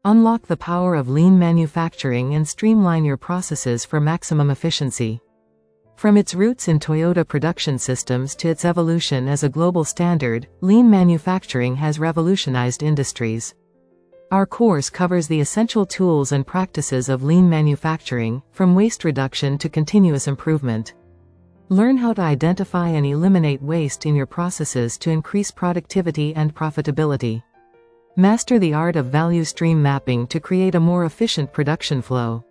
Unlock the power of lean manufacturing and streamline your processes for maximum efficiency. From its roots in Toyota production systems to its evolution as a global standard, lean manufacturing has revolutionized industries. Our course covers the essential tools and practices of lean manufacturing, from waste reduction to continuous improvement. Learn how to identify and eliminate waste in your processes to increase productivity and profitability. Master the art of value stream mapping to create a more efficient production flow.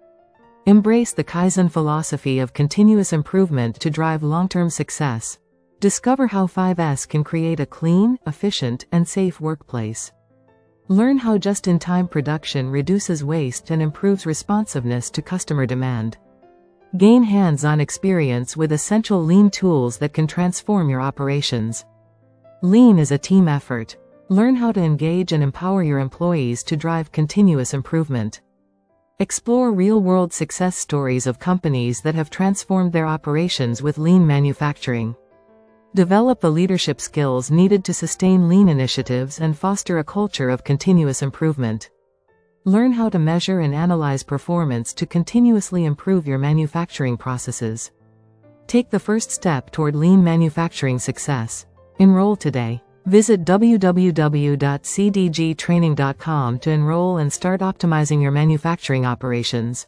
Embrace the Kaizen philosophy of continuous improvement to drive long-term success. Discover how 5S can create a clean, efficient, and safe workplace. Learn how just-in-time production reduces waste and improves responsiveness to customer demand. Gain hands-on experience with essential lean tools that can transform your operations. Lean is a team effort. Learn how to engage and empower your employees to drive continuous improvement. Explore real-world success stories of companies that have transformed their operations with lean manufacturing. Develop the leadership skills needed to sustain lean initiatives and foster a culture of continuous improvement. Learn how to measure and analyze performance to continuously improve your manufacturing processes. Take the first step toward lean manufacturing success. Enroll today. Visit www.cdgtraining.com to enroll and start optimizing your manufacturing operations.